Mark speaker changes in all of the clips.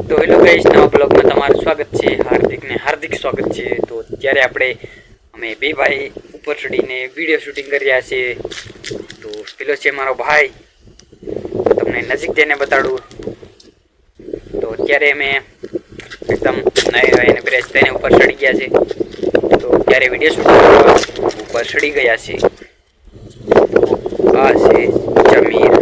Speaker 1: તો hello guys, નવા બ્લોગમાં તમારું સ્વાગત છે. હાર્દિક સ્વાગત છે. તો અત્યારે અમે બે ભાઈ ઉપર ચડીને વિડીયો શૂટિંગ કરી રહ્યા છીએ. તો પેલો છે મારો ભાઈ, તમને નજીક જઈને બતાડું. તો અત્યારે અમે એકદમ નાઈને બ્રેસ થઈને ઉપર ચડી ગયા છે. તો અત્યારે વિડીયો શૂટિંગ કરવા ઉપર ચડી ગયા છે. આ છે જમીર.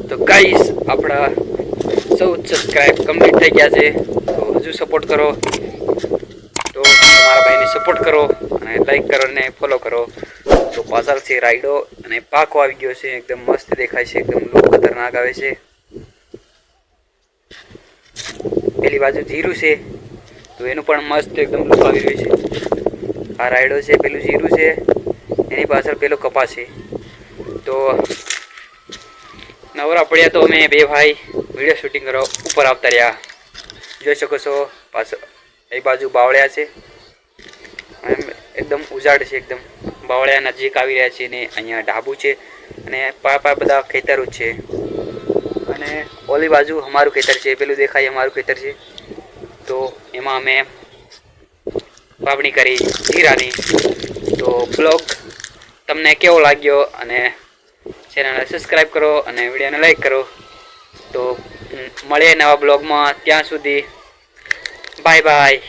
Speaker 1: તો ગાઈસ, આપણા 14 સબસ્ક્રાઇબ કમ્પ્લીટ થઈ ગયા છે. તો હજુ સપોર્ટ કરો, તો તમારા ભાઈને સપોર્ટ કરો અને લાઈક કરો અને ફોલો કરો. તો પાછળથી રાઈડો અને પાકો આવી ગયો છે. એકદમ મસ્ત દેખાય છે, એકદમ લુક ખતરનાક આવે છે. પેલી બાજુ જીરું છે, તો એનું પણ મસ્ત એકદમ લુક આવી રહ્યું છે. આ રાઈડો છે, પેલું જીરું છે, એની પાછળ પેલો કપા છે. તો નવરા પડ્યા તો અમે બે ભાઈ વિડીયો શૂટિંગ કરવા ઉપર આવતા રહ્યા. જોઈ શકો છો પાછળ એ બાજુ બાવળિયા છે, એકદમ ઉજાડ છે. એકદમ બાવળિયા નજીક આવી રહ્યા છે ને અહીંયા ઢાબુ છે અને પાપા બધા ખેતરો છે. અને ઓલી બાજુ અમારું ખેતર છે, પેલું દેખાય અમારું ખેતર છે. તો એમાં અમે વાવણી કરી જીરાની. તો બ્લોગ તમને કેવો લાગ્યો અને ચેનલને સબસ્ક્રાઈબ કરો અને વિડીયોને લાઈક કરો. તો મળીએ નવા બ્લોગમાં. ત્યાં સુધી બાય બાય.